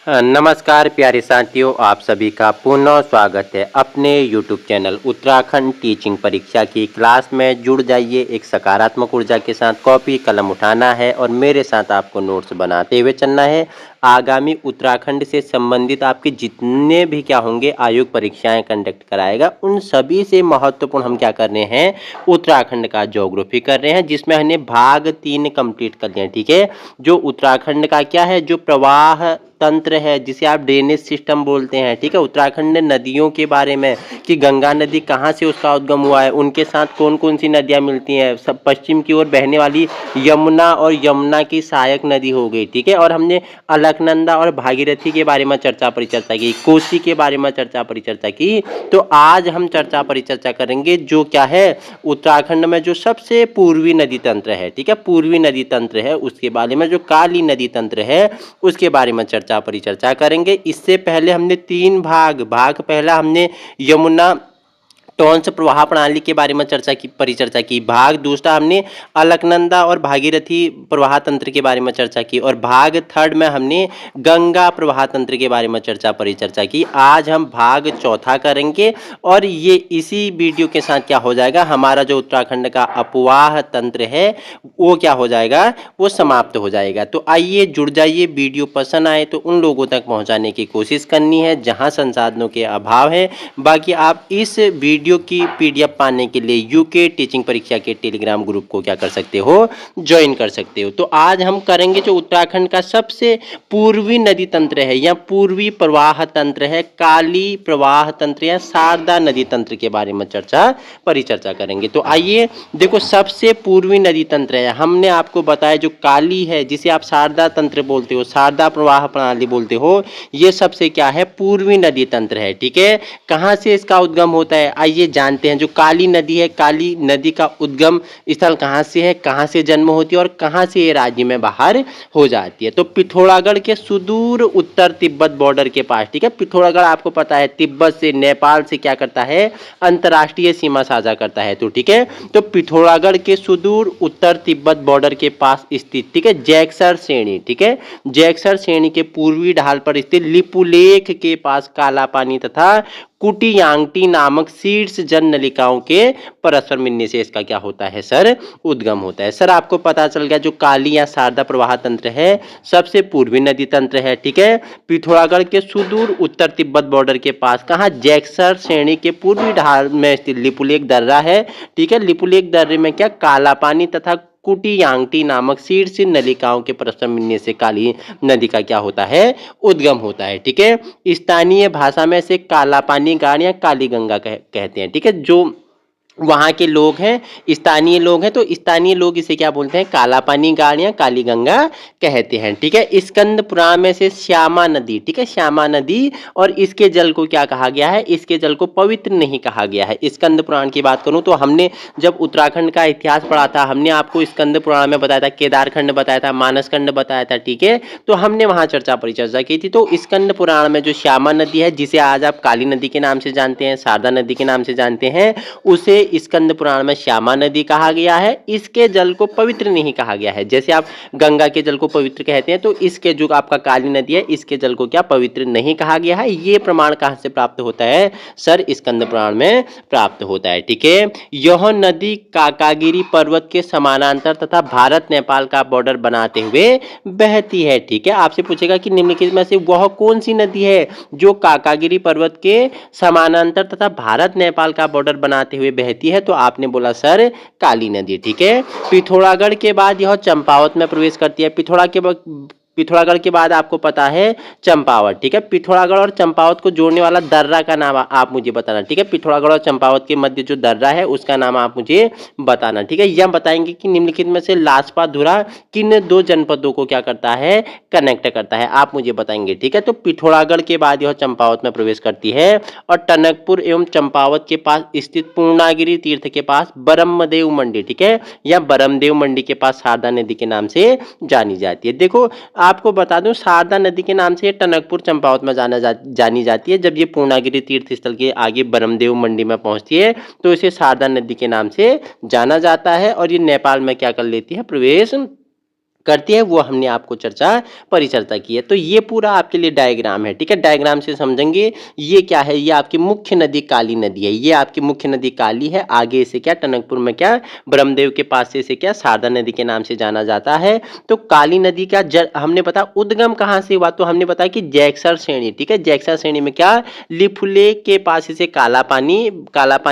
नमस्कार प्यारे साथियों, आप सभी का पुनः स्वागत है अपने YouTube चैनल उत्तराखंड टीचिंग परीक्षा की क्लास में। जुड़ जाइए, एक सकारात्मक ऊर्जा के साथ कॉपी कलम उठाना है और मेरे साथ आपको नोट्स बनाते हुए चलना है। आगामी उत्तराखंड से संबंधित आपके जितने भी क्या होंगे आयोग परीक्षाएं कंडक्ट कराएगा, उन सभी से महत्वपूर्ण हम क्या कर रहे हैं, उत्तराखंड का ज्योग्राफी कर रहे हैं, जिसमें हमने भाग 3 कंप्लीट कर लिया है। ठीक है, जो उत्तराखंड का क्या है, जो प्रवाह तंत्र है, जिसे आप ड्रेनेज सिस्टम बोलते हैं। ठीक है, उत्तराखंड ने नदियों के बारे में कि गंगा नदी कहाँ से उसका उद्गम हुआ है, उनके साथ कौन कौन सी नदियाँ मिलती हैं। सब पश्चिम की ओर बहने वाली यमुना और यमुना की सहायक नदी हो गई। ठीक है, और हमने अलकनंदा और भागीरथी के बारे में चर्चा परिचर्चा की, कोसी के बारे में चर्चा परिचर्चा की। तो आज हम चर्चा परिचर्चा करेंगे जो क्या है, उत्तराखंड में जो सबसे पूर्वी नदी तंत्र है। ठीक है, पूर्वी नदी तंत्र है, उसके बारे में जो काली नदी तंत्र है उसके बारे में चर्चा परिचर्चा करेंगे। इससे पहले हमने 3 भाग पहला हमने यमुना टॉन्स प्रवाह प्रणाली के बारे में परिचर्चा की। भाग दूसरा हमने अलकनंदा और भागीरथी प्रवाह तंत्र के बारे में चर्चा की, और भाग थर्ड में हमने गंगा प्रवाह तंत्र के बारे में चर्चा परिचर्चा की। आज हम भाग चौथा करेंगे और ये इसी वीडियो के साथ क्या हो जाएगा, हमारा जो उत्तराखंड का अपवाह तंत्र है वो क्या हो जाएगा, वो समाप्त हो जाएगा। तो आइए जुड़ जाइए, वीडियो पसंद आए तो उन लोगों तक पहुंचाने की कोशिश करनी है जहां संसाधनों के अभाव है। बाकी आप इस वीडियो की पीडीएफ पाने के लिए यूके टीचिंग परीक्षा के टेलीग्राम ग्रुप को क्या कर सकते हो, ज्वाइन कर सकते हो। तो आज हम करेंगे जो उत्तराखंड का सबसे पूर्वी नदी तंत्र है या पूर्वी प्रवाह तंत्र है, काली प्रवाह तंत्र या शारदा नदी तंत्र के बारे में चर्चा परिचर्चा करेंगे। तो आइए देखो, सबसे पूर्वी नदी तंत्र है, हमने आपको बताया जो काली है, जिसे आप शारदा तंत्र बोलते हो, शारदा प्रवाह प्रणाली बोलते हो, ये सबसे क्या है, पूर्वी नदी तंत्र है। ठीक है, कहाँ से इसका उद्गम होता है, आइए जानते हैं। जो काली नदी है, काली नदी का उद्गम स्थल कहाँ से है, कहाँ से जन्म होती है और कहाँ से ये राज्य में बाहर हो जाती है। तो पिथौरागढ़ के सुदूर उत्तर तिब्बत बॉर्डर के पास। ठीक है, पिथौरागढ़ आपको पता है तिब्बत से, नेपाल से क्या करता है, अंतर्राष्ट्रीय सीमा साझा करता है। तो ठीक है, तो पिथौरागढ़ के सुदूर उत्तर तिब्बत बॉर्डर के पास स्थित, ठीक है, जैक्सर श्रेणी। ठीक है, जैक्सर श्रेणी के पूर्वी ढाल पर स्थित लिपुलेख के पास काला पानी तथा कुटियांगटी नामक शीर्ष जल नलिकाओं के परस्पर मिलने से इसका क्या होता है सर, उद्गम होता है। सर आपको पता चल गया जो काली या शारदा प्रवाह तंत्र है सबसे पूर्वी नदी तंत्र है। ठीक है, पिथौरागढ़ के सुदूर उत्तर तिब्बत बॉर्डर के पास, कहाँ, जैक्सर श्रेणी के पूर्वी ढाल में स्थित लिपुलेख दर्रा है। ठीक है, लिपुलेख दर्रे में क्या, काला पानी तथा कुटियांगटी नामक शीर्ष नलिकाओं के परस्पर मिलने से काली नदी का क्या होता है, उद्गम होता है। ठीक है, स्थानीय भाषा में से काला पानी गाड़ या काली गंगा कहते हैं। ठीक है, जो वहाँ के लोग हैं, स्थानीय लोग हैं, तो स्थानीय लोग इसे क्या बोलते हैं, काला पानी गाड़ या काली गंगा कहते हैं। ठीक है, स्कंद पुराण में से श्यामा नदी, ठीक है, श्यामा नदी, और इसके जल को क्या कहा गया है, इसके जल को पवित्र नहीं कहा गया है। स्कंद पुराण की बात करूं तो हमने जब उत्तराखंड का इतिहास पढ़ा था, हमने आपको स्कंद पुराण में बताया था, केदारखंड बताया था, मानसखंड बताया था। ठीक है, तो हमने वहाँ चर्चा परिचर्चा की थी। तो स्कंद पुराण में जो श्यामा नदी है, जिसे आज आप काली नदी के नाम से जानते हैं, शारदा नदी के नाम से जानते हैं, उसे स्कंद पुराण में श्यामा नदी कहा गया है। इसके जल को पवित्र नहीं कहा गया है। जैसे आप गंगा के जल को पवित्र कहते हैं, तो इसके जो आपका काली नदी है, इसके जल को क्या पवित्र नहीं कहा गया है। ये प्रमाण कहां से प्राप्त होता है सर, स्कंद पुराण में प्राप्त होता है। ठीक है, यह नदी काकागिरी पर्वत के समानांतर तथा भारत नेपाल का बॉर्डर बनाते हुए बहती है। ठीक है, आपसे पूछेगा कि निम्नलिखित में से वह कौन सी नदी है जो काकागिरी पर्वत के समानांतर तथा भारत नेपाल का बॉर्डर बनाते हुए बहती है, तो आपने बोला सर काली नदी। ठीक है, पिथौरागढ़ के बाद यह चंपावत में प्रवेश करती है। पिथौरागढ़ के बाद आपको पता है चंपावत। ठीक है, पिथौरागढ़ और चंपावत को जोड़ने वाला दर्रा का नाम आप मुझे बताना। ठीक है, पिथौरागढ़ और चंपावत के मध्य जो दर्रा है उसका नाम आप मुझे बताना। ठीक है, यह बताएंगे कि निम्नलिखित में से लाजपा धुरा किन 2 जनपदों को क्या करता है, कनेक्ट करता है, आप मुझे बताएंगे। ठीक है, तो पिथौरागढ़ के बाद यह चंपावत में प्रवेश करती है और टनकपुर एवं चंपावत के पास स्थित पूर्णागिरि तीर्थ के पास बरमदेव मंडी, ठीक है, या बरमदेव मंडी के पास शारदा नदी के नाम से जानी जाती है। देखो आपको बता दूं, शारदा नदी के नाम से टनकपुर चंपावत में जानी जाती है। जब ये पूर्णागिरि तीर्थ स्थल के आगे बरमदेव मंडी में पहुंचती है तो इसे शारदा नदी के नाम से जाना जाता है और ये नेपाल में क्या कर लेती है, प्रवेश करती है वो हमने आपको परिचर्चा की है। तो ये पूरा आपके लिए डायग्राम है, ठीक है। डायग्राम से समझेंगे ये क्या है, ये आपकी मुख्य नदी काली नदी है, ये आपकी मुख्य नदी काली है। आगे से क्या टनकपुर में क्या ब्रह्मदेव के पास से क्या शारदा नदी के नाम से जाना जाता है। तो काली नदी का हमने पता उद्गम कहां से हुआ, तो हमने बताया कि जैक्सर श्रेणी, ठीक है। जैक्सर श्रेणी में क्या लिपुलेख के पास से काला पानी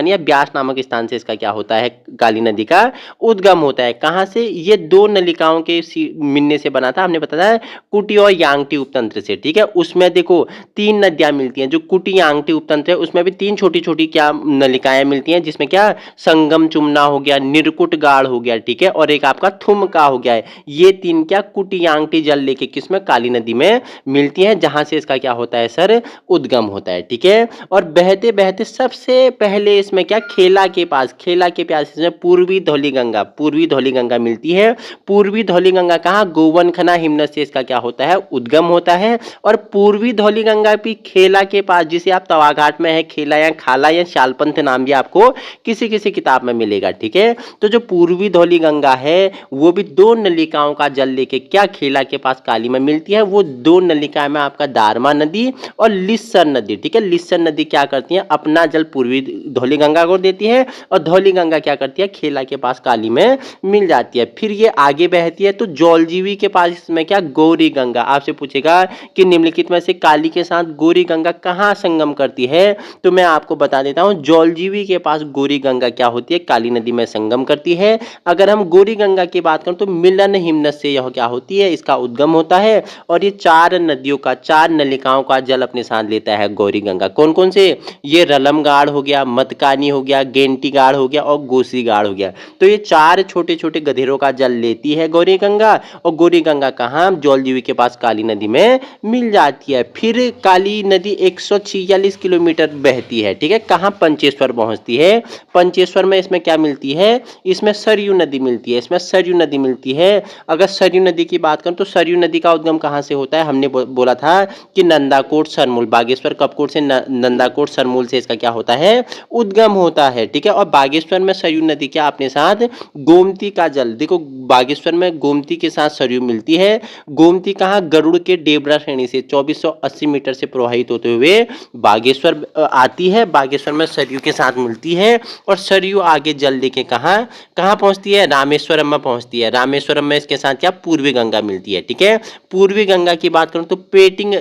या ब्यास नामक स्थान से इसका क्या होता है, काली नदी का उद्गम होता है। कहां से, ये दो नलिकाओं के मिलने से बना था, हमने बताया कुटी और यांगटी उपतंत्र से, ठीक है। उसमें देखो तीन नदियां मिलती हैं, जो कुटी यांगटी उपतंत्र है उसमें भी तीन छोटी छोटी क्या नलिकाएं मिलती हैं, जिसमें क्या संगम चुमना हो गया, निरकुट गाढ़ हो गया, ठीक है, और एक आपका थुमका हो गया है। ये तीन क्या कुटी यांगटी जल लेके किसमें, काली नदी में मिलती हैं, जहां से इसका क्या होता है सर, उद्गम होता है, ठीक है। और बहते बहते सबसे पहले इसमें क्या खेला के पास इसमें पूर्वी धौली गंगा मिलती है। पूर्वी धौली गंगा कहाँ, गोवन खना हिमनद से इसका क्या होता है, उद्गम होता है। और पूर्वी धौली गंगा भी खेला के पास, जिसे आप तवाघाट में है खेला या खाला या शालपंथ नाम भी आपको किसी किसी किताब में मिलेगा, ठीक है। तो जो पूर्वी धौली गंगा है वो भी दो नलिकाओं का जल लेके क्या खेला के पास काली में मिलती है। वो दो नलिकाएं में आपका दारमा नदी और लिस्सर नदी, ठीक है। लिस्सर नदी क्या करती है, अपना जल पूर्वी धौली गंगा को देती है और धौली गंगा क्या करती है, खेला के पास काली में मिल जाती है। फिर ये आगे बहती है तो जौलजीवी के पास इसमें क्या, गौरी गंगा। आपसे पूछेगा कि निम्नलिखित में से काली के साथ गौरी गंगा कहां संगम करती है, तो मैं आपको बता देता हूं, जौलजीवी के पास गौरी गंगा क्या होती है, काली नदी में संगम करती है। अगर हम गौरी गंगा की बात करें तो मिलन हिमनद से यह क्या होती है, इसका उद्गम होता है। और ये चार नदियों का, चार नलिकाओं का जल अपने साथ लेता है गौरी गंगा। कौन कौन से, ये रलमगाड़ हो गया, मतकानी हो गया, गेंटीगाड़ हो गया और गोसीगाड़ हो गया। तो ये चार छोटे छोटे गधेरों का जल लेती है गौरी गंगा। और गौरी गंगा कहाँ, जौलजीवी के पास काली नदी में मिल जाती है। फिर काली नदी 146 किलोमीटर बहती है, ठीक है। कहाँ, पंचेश्वर पहुंचती है। पंचेश्वर में इसमें क्या मिलती है, इसमें सरयू नदी मिलती है, इसमें सरयू नदी मिलती है। अगर सरयू नदी की बात करें तो सरयू नदी का उद्गम कहाँ से होता है, हमने बोला था कि नंदाकोट सरमूल, बागेश्वर कपकोट से नंदाकोट सरमूल से इसका क्या होता है, उद्गम होता है, ठीक है। और बागेश्वर में सरयू नदी क्या अपने साथ गोमती का जल, देखो बागेश्वर में गोमती के साथ सरयू मिलती है। गोमती कहाँ, गरुड़ के डेबरा श्रेणी से 2480 मीटर से प्रवाहित होते हुए बागेश्वर आती है। बागेश्वर में सरयू के साथ मिलती है और सरयू आगे जल लेके कहाँ कहाँ पहुंचती है, रामेश्वरम में पहुंचती है। रामेश्वरम में इसके साथ क्या पूर्वी गंगा मिलती है, ठीक है। पूर्वी गंगा की बात करूं तो पोटिंग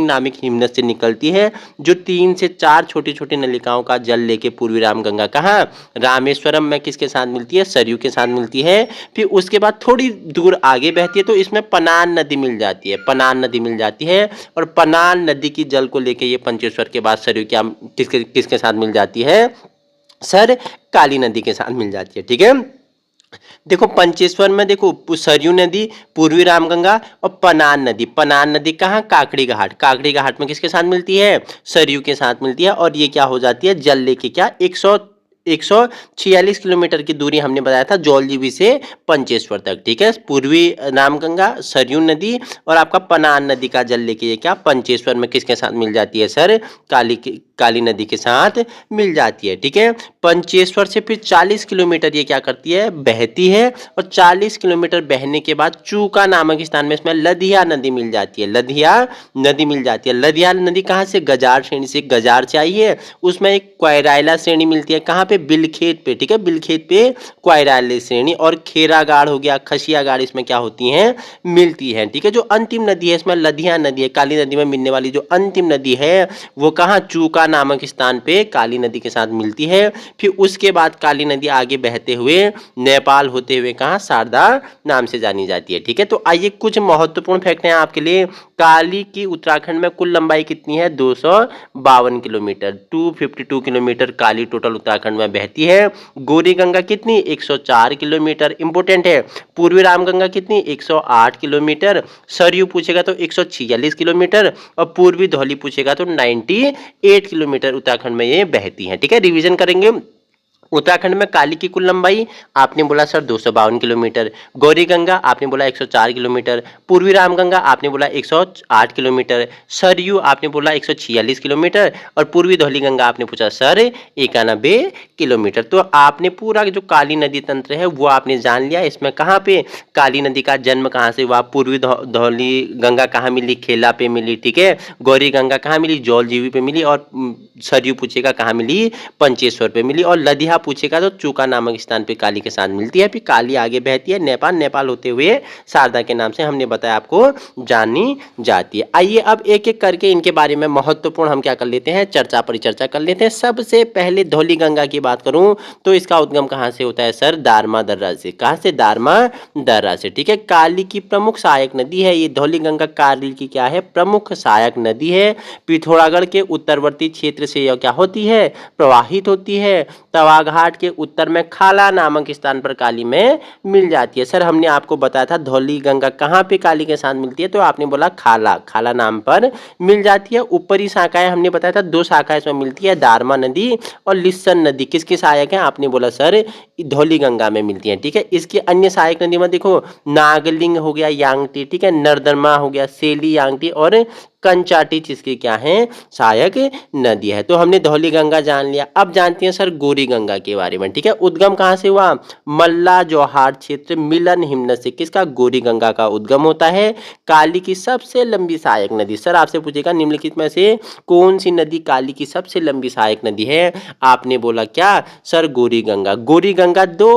नामिक हिमनद से निकलती है, जो 3 से 4 छोटी छोटी नलिकाओं का जल लेके पूर्वी राम गंगा कहाँ, रामेश्वरम में किसके साथ मिलती है, सरयू के साथ मिलती है। फिर उसके बाद थोड़ी दूर आगे बहती है तो इसमें पनान नदी मिल जाती है, पनान नदी मिल जाती है। और पनान नदी की जल को लेके ये पंचेश्वर के बाद सरयू क्या किसके साथ मिल जाती है सर, काली नदी के साथ मिल जाती है, ठीक है। देखो पंचेश्वर में देखो सरयू नदी, पूर्वी रामगंगा और पनान नदी कहाँ, काकड़ी घाट में किसके साथ मिलती है, सरयू के साथ मिलती है। और ये क्या हो जाती है, जल लेके क्या 146 किलोमीटर की दूरी हमने बताया था जौलजीबी से पंचेश्वर तक, ठीक है। पूर्वी रामगंगा, सरयू नदी और आपका पनान नदी का जल लेके ये क्या पंचेश्वर में किसके साथ मिल जाती है सर, काली नदी के साथ मिल जाती है, ठीक है। पंचेश्वर से फिर 40 किलोमीटर ये क्या करती है, बहती है। और 40 किलोमीटर बहने के बाद चूका नामक स्थान में इसमें लधिया नदी मिल जाती है, लधिया नदी कहाँ से, गजार श्रेणी से, गजार चाहिए उसमें एक क्वायराइला श्रेणी मिलती है, कहाँ पे, बिलखेत पे, ठीक है। बिलखेत पे क्वायराइला श्रेणी और खेरागाड़ हो गया, खसियागाड़ इसमें क्या होती हैं, मिलती है, ठीक है। जो अंतिम नदी है इसमें लधिया नदी है, काली नदी में मिलने वाली जो अंतिम नदी है वो कहाँ, चूका नामक स्थान पे काली नदी के साथ मिलती है। फिर उसके बाद काली नदी आगे बहते हुए नेपाल होते हुए कहाँ, शारदा नाम से जानी जाती है, ठीक है। तो आइए कुछ महत्वपूर्ण फैक्ट हैं आपके लिए। काली की उत्तराखंड में कुल लंबाई कितनी है, 252 किलोमीटर, 252 किलोमीटर काली टोटल उत्तराखंड में बहती है। गौरी गंगा कितनी, 104 किलोमीटर, इंपोर्टेंट है। पूर्वी रामगंगा कितनी, 108 किलोमीटर। सरयू पूछेगा तो 146 किलोमीटर और पूर्वी धौली पूछेगा तो 98 किलोमीटर उत्तराखंड में ये बहती है, ठीक है। रिवीजन करेंगे उत्तराखंड में काली की कुल लंबाई आपने बोला सर 252 किलोमीटर, गौरी गंगा आपने बोला 104 किलोमीटर, पूर्वी रामगंगा आपने बोला 108 किलोमीटर, सरयू आपने बोला 146 किलोमीटर और पूर्वी धौलीगंगा आपने पूछा सर 91 किलोमीटर। तो आपने पूरा जो काली नदी तंत्र है वो आपने जान लिया। इसमें कहाँ पे काली नदी का जन्म कहाँ से हुआ, पूर्वी धौली गंगा कहाँ मिली, खेला पे मिली, ठीक है, गौरी गंगा कहाँ मिली, जौलजीबी पे मिली और सरयू पूछेगा कहाँ मिली, पंचेश्वर पे मिली और लदिया पूछेगा तो चूका नामक स्थान पे काली के साथ मिलती है। फिर काली आगे बहती है नेपाल, नेपाल होते हुए शारदा के नाम से हमने बताया आपको जानी जाती है। आइए अब एक एक करके इनके बारे में महत्वपूर्ण हम क्या कर लेते हैं, चर्चा परिचर्चा कर लेते हैं। सबसे पहले धौली गंगा की बात करूं तो इसका उद्गम कहां से होता है सर, दारमा दर्रा से। कहां से, दारमा दर्रा से, ठीक है। काली की प्रमुख सहायक नदी है ये धौली गंगा, काली की क्या है, प्रमुख सहायक नदी है। पिथौरागढ़ के उत्तरवर्ती क्षेत्र से यह क्या होती है, प्रवाहित होती है। तवाघाट के उत्तर में खाला नामक स्थान पर काली में मिल जाती है। सर हमने आपको बताया था धौली गंगा कहाँ पे काली के साथ मिलती है, तो आपने बोला खाला, खाला नाम पर मिल जाती है। ऊपरी शाखाएं हमने बताया था 2 शाखाएं इसमें मिलती है, दारमा नदी और लिस्सन नदी। किसकी सहायक है, आपने बोला सर धौली गंगा में मिलती है, ठीक है। इसकी अन्य सहायक नदी में देखो नागलिंग हो गया, यांगटी, ठीक है, नर्दमा हो गया, सेली, यांगटी और कंचाटी जिसकी क्या है, सहायक नदी है। तो हमने धौली गंगा जान लिया। अब जानते हैं सर गौरी गंगा के बारे में, ठीक है। उद्गम कहाँ से हुआ, मल्ला जौहार क्षेत्र मिलन हिमनद से किसका, गौरी गंगा का उद्गम होता है। काली की सबसे लंबी सहायक नदी, सर आपसे पूछेगा निम्नलिखित में से कौन सी नदी काली की सबसे लंबी सहायक नदी है, आपने बोला क्या सर, गौरी गंगा। गौरी गंगा 2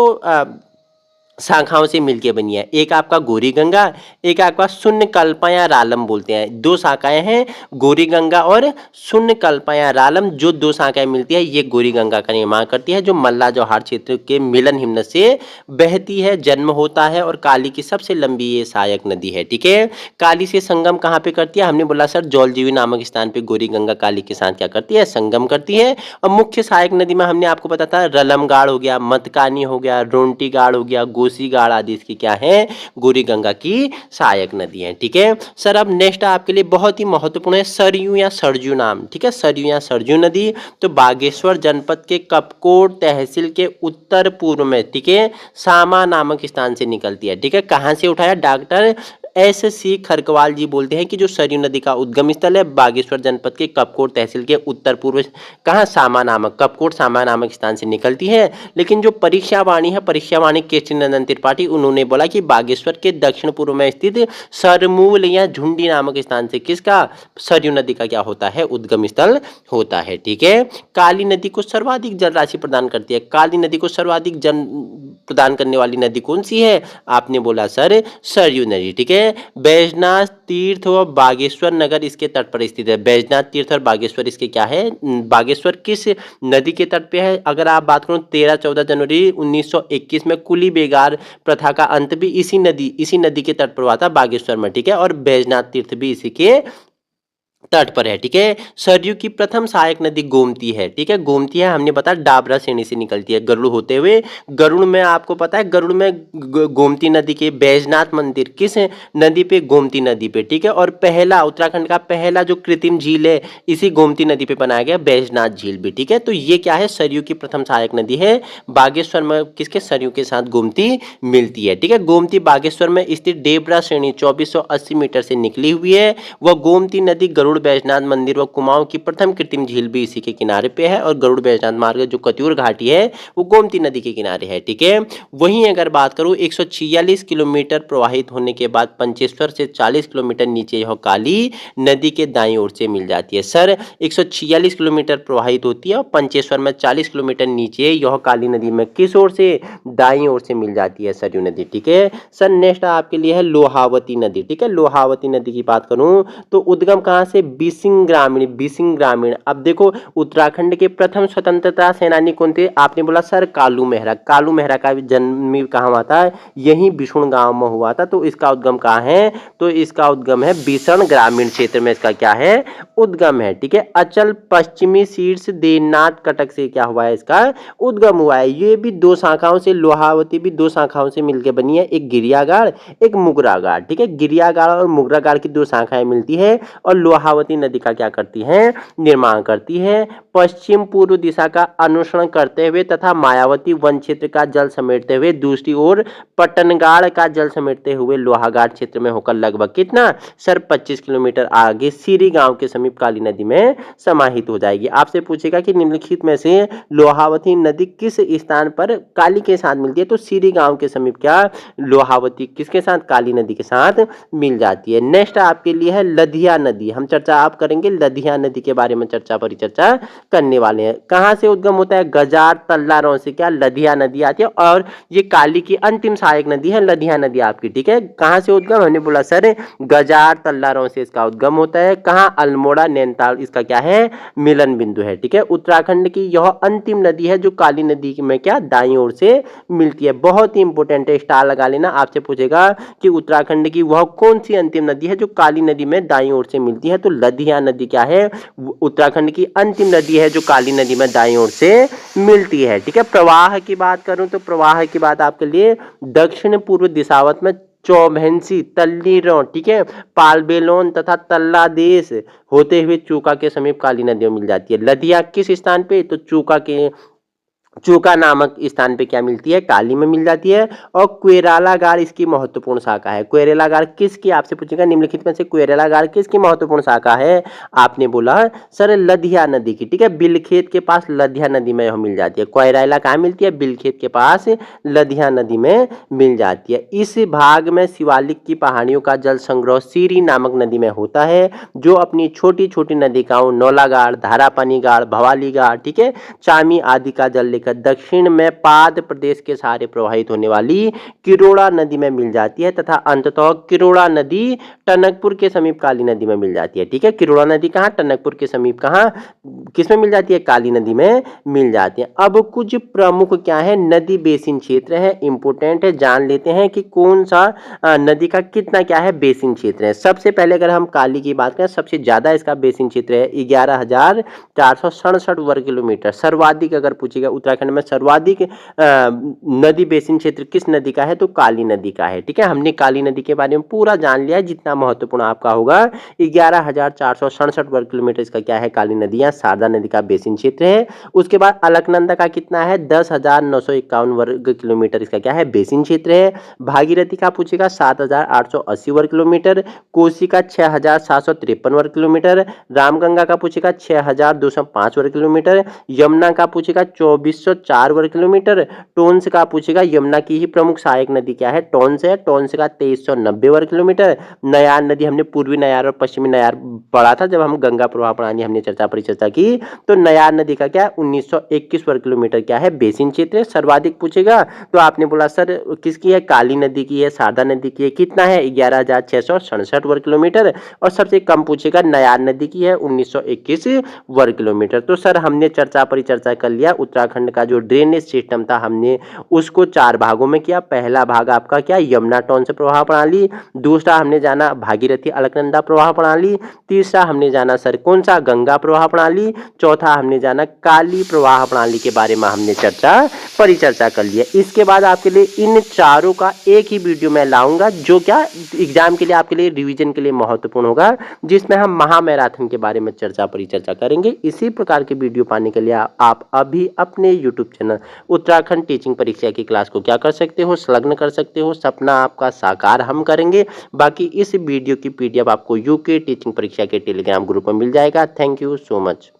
शाखाओं से मिलकर बनी है, एक आपका गौरी गंगा, एक आपका शून्य कल्पा या रालम बोलते हैं। 2 शाखाएं हैं गौरी गंगा और शून्य कल्पा या रालम, जो 2 शाखाएं मिलती है ये गौरी गंगा का निर्माण करती है, जो मल्ला जौहार क्षेत्र के मिलन हिमनद से बहती है, जन्म होता है और काली की सबसे लंबी ये सहायक नदी है, ठीक है। काली से संगम कहाँ पे करती है, हमने बोला सर जौलजीबी नामक स्थान पे गौरी गंगा काली के साथ क्या करती है, संगम करती है। और मुख्य सहायक नदी में हमने आपको बताया था रलमगाड़ हो गया, मतकानी हो गया, रोंटीगाड़ हो गया, कोसीगाड़ आदि इसकी क्या है, गौरी गंगा की सहायक नदी है, ठीक है। सर अब नेक्स्ट आपके लिए बहुत ही महत्वपूर्ण है सरयू या सरजू नाम, ठीक है, सरयू या सरजू नदी। तो बागेश्वर जनपद के कपकोट तहसील के उत्तर पूर्व में, ठीक है, सामा नामक स्थान से निकलती है, ठीक है। कहां से उठाया, डॉक्टर S.C. खरकवाल जी बोलते हैं कि जो सरयू नदी का उद्गम स्थल है बागेश्वर जनपद के कपकोट तहसील के उत्तर पूर्व, कहाँ, सामा नामक, कपकोट सामा नामक स्थान से निकलती है। लेकिन जो परीक्षावाणी है, परीक्षावाणी केशरी नंदन त्रिपाठी, उन्होंने बोला कि बागेश्वर के दक्षिण पूर्व में स्थित सरमूल या झुंडी नामक स्थान से किसका, सरयू नदी का क्या होता है, उद्गम स्थल होता है, ठीक है। काली नदी को सर्वाधिक जल राशि प्रदान करती है, काली नदी को सर्वाधिक जल प्रदान करने वाली नदी कौन सी है, आपने बोला सर सरयू नदी, ठीक है। बैजनाथ तीर्थ और बागेश्वर नगर इसके तट पर स्थित है। बैजनाथ तीर्थ और बागेश्वर इसके क्या है, बागेश्वर किस नदी के तट पे है, अगर आप बात करो 13-14 जनवरी 1921 में कुली बेगार प्रथा का अंत भी इसी नदी के तट पर हुआ था, बागेश्वर में, ठीक है। और बैजनाथ तीर्थ भी इसी के तट पर है, ठीक है। सरयू की प्रथम सहायक नदी गोमती है, ठीक है, गोमती है, हमने बताया डाबरा श्रेणी से निकलती है गरुड़ होते हुए। गरुड़ में आपको पता है, गरुड़ में गोमती नदी के बैजनाथ मंदिर किस नदी पे, गोमती नदी पे, ठीक है। और पहला उत्तराखंड का पहला जो कृत्रिम झील है इसी गोमती नदी पे बनाया गया, बैजनाथ झील भी, ठीक है। तो ये क्या है, सरयू की प्रथम सहायक नदी है। बागेश्वर में किसके, सरयू के साथ गोमती मिलती है, ठीक है। गोमती बागेश्वर में स्थित डेबरा श्रेणी 2480 मीटर से निकली हुई है। वह गोमती नदी गरुड़ बैजनाथ मंदिर व कुमाऊं की प्रथम कृत्रिम झील भी इसी के किनारे पे है। और गरुड़ बैजनाथ मार्ग जो कत्यूर घाटी है वो गोमती नदी के किनारे है, ठीक है। वहीं अगर बात करूं 146 किलोमीटर प्रवाहित होने के बाद पंचेश्वर से 40 किलोमीटर नीचे यह काली नदी के दाईं ओर से मिल जाती है। सर 146 किलोमीटर प्रवाहित होती है और पंचेश्वर में 40 किलोमीटर नीचे यह काली नदी में किस ओर से, दाईं ओर से मिल जाती है सरयू नदी, ठीक है। सर नेक्स्ट आपके लिए है लोहावती नदी, ठीक है। लोहावती नदी की बात करूं तो उद्गम कहां से, बीसिंग ग्रामीण, बीसिंग ग्रामीण। अब देखो उत्तराखंड के प्रथम स्वतंत्रता सेनानी कौन थे, आपने बोला सर कालू मेहरा। कालू मेहरा का जन्म कहाँ हुआ था, यही बिशुण गांव में हुआ था। तो इसका उद्गम कहाँ है, तो इसका उद्गम है बीसण ग्रामीण क्षेत्र में, इसका क्या है, उद्गम है, ठीक है। अचल पश्चिमी शीर्ष देवनाथ कटक से क्या हुआ है, इसका उद्गम हुआ है। ये भी 2 शाखाओं से, लोहावती भी 2 शाखाओं से मिलकर बनी है, एक गिरियागाड़ एक मुगरागाड़, ठीक है। गिरियागाड़ और मुगरागाड़ की 2 शाखाएं मिलती है और लोहा लोहावती नदी का क्या करती है, निर्माण करती है। पश्चिम पूर्व दिशा का अनुसरण करते हुए तथा मायावती वन क्षेत्र का जल समेटते हुए दूसरी ओर पटनगाड़ का जल समेटते हुए लोहागाड़ क्षेत्र में होकर लगभग कितना सर 25 किलोमीटर आगे सीरी गांव के समीप काली नदी में समाहित हो जाएगी। आपसे पूछेगा कि निम्नलिखित में से लोहावती नदी किस स्थान पर काली के साथ मिलती है, तो सीरी गांव के समीप क्या लोहावती किसके साथ, काली नदी के साथ मिल जाती है। नेक्स्ट आपके लिए है लधिया नदी। हम चर्चा आप करेंगे लधिया नदी के बारे में, चर्चा परिचर्चा करने वाले हैं। कहां से उद्गम होता है, गजार तल्लारों से क्या लधिया नदी आती है और ये काली की अंतिम सहायक नदी है लधिया नदी आपकी। ठीक है, कहां से उद्गम, हमने बोला सर गजार तल्लारों से इसका उद्गम होता है। कहां, अल्मोड़ा नैनीताल इसका क्या है, मिलन बिंदु है। ठीक है, उत्तराखंड की यह अंतिम नदी है जो काली नदी में क्या दाईं ओर से मिलती है। बहुत ही इंपॉर्टेंट है, स्टार लगा लेना। आपसे पूछेगा कि उत्तराखंड की वह कौन सी अंतिम नदी है जो काली नदी में दाईं ओर से मिलती है, तो लधिया नदी क्या है, उत्तराखंड की अंतिम नदी है जो काली नदी में दाईं ओर से मिलती है। ठीक है, प्रवाह की बात करूं तो प्रवाह की बात आपके लिए दक्षिण पूर्व दिशावत में चौभैंसी, तल्लीरों, ठीक है, पालबेलोन तथा तल्लादेश होते हुए चूका के समीप काली नदी में मिल जाती है। लधिया किस स्थान पे, तो चूका नामक स्थान पे क्या मिलती है, काली में मिल जाती है। और क्वेराला गाड़ इसकी महत्वपूर्ण शाखा है। क्वेरेला गाड़ किसकी, आपसे पूछेगा निम्नलिखित में से क्वेरेला गाड़ किसकी महत्वपूर्ण शाखा है, आपने बोला सर लधिया नदी की। ठीक है, बिलखेत के पास लधिया नदी में यह मिल जाती है। क्वेरेला कहाँ मिलती है, बिलखेत के पास लधिया नदी में मिल जाती है। इस भाग में शिवालिक की पहाड़ियों का जल संग्रह सीरी नामक नदी में होता है जो अपनी छोटी छोटी नदिकाओं नौलागाड़, धारापानी गाड़, भवाली गाड़, ठीक है, चामी आदि का जल दक्षिण में पाद प्रदेश के सहारे प्रवाहित होने वाली किरोड़ा नदी में मिल जाती है तथा अंततः किरोड़ा नदी टनकपुर के समीप काली नदी में मिल जाती है। ठीक है, किरोड़ा नदी कहां, टनकपुर के समीप कहां, किसमें मिल जाती है, काली नदी में मिल जाती है। अब कुछ प्रमुख क्या है, नदी बेसिन क्षेत्र है, इंपोर्टेंट है, जान लेते हैं कि कौन सा नदी का कितना क्या है बेसिन क्षेत्र है। सबसे पहले अगर हम काली की बात करें, सबसे ज्यादा इसका बेसिन क्षेत्र है 11,467 वर्ग किलोमीटर। सर्वाधिक अगर पूछेगा उत्तराखंड में सर्वाधिक नदी बेसिन क्षेत्र किस नदी का है, तो काली नदी का है। ठीक है, हमने काली नदी के बारे में पूरा जान लिया, जितना महत्वपूर्ण आपका होगा। 11,467 वर्ग किलोमीटर इसका क्या है, काली नदी या शारदा नदी का बेसिन क्षेत्र है। उसके बाद अलकनंदा का कितना है, 10,951 वर्ग किलोमीटर इसका क्या है, बेसिन क्षेत्र है। भागीरथी का पूछेगा 7,880 वर्ग किलोमीटर। कोसी का 6,753 वर्ग किलोमीटर। रामगंगा का पूछेगा 6,205 वर्ग किलोमीटर। यमुना का पूछेगा 2,404 वर्ग किलोमीटर। टोंस का पूछेगा, यमुना की ही प्रमुख सहायक नदी क्या है, टोंस है, टोंस का 2390 वर्ग किलोमीटर। नयार नदी, हमने पूर्वी नयार और पश्चिमी नयार पढ़ा था जब हम गंगा प्रवाह प्रणाली हमने चर्चा परिचर्चा की, तो नयार नदी का क्या 1921 वर्ग किलोमीटर क्या है, बेसिन क्षेत्र। सर्वाधिक पूछेगा तो आपने बोला सर किसकी है, काली नदी की है, शारदा नदी की है, कितना है 11,667 वर्ग किलोमीटर। और सबसे कम पूछेगा नयार नदी की है 1921 वर्ग किलोमीटर। तो सर हमने चर्चा परिचर्चा कर लिया। उत्तराखंड का जो ड्रेनेज सिस्टम था हमने उसको 4 भागों में किया। पहला भाग आपका क्या, यमुना टोंस प्रवाह प्रणाली। दूसरा हमने जाना भागीरथी अलकनंदा प्रवाह प्रणाली। तीसरा हमने जाना सर कौन सा, गंगा प्रवाह प्रणाली। चौथा हमने जाना काली प्रवाह प्रणाली के बारे में हमने चर्चा परिचर्चा कर लिया। इसके बाद आपके लिए इन चारों का एक ही वीडियो में लाऊंगा जो क्या एग्जाम के लिए आपके लिए रिवीजन के लिए महत्वपूर्ण होगा, जिसमें हम महामैराथन के बारे में चर्चा परिचर्चा करेंगे। इसी प्रकार के वीडियो पाने के लिए आप अभी अपने यूट्यूब चैनल उत्तराखंड टीचिंग परीक्षा की क्लास को क्या कर सकते हो, संलग्न कर सकते हो। सपना आपका साकार हम करेंगे। बाकी इस वीडियो की PDF आपको यूके टीचिंग परीक्षा के टेलीग्राम ग्रुप में मिल जाएगा। Thank you so much.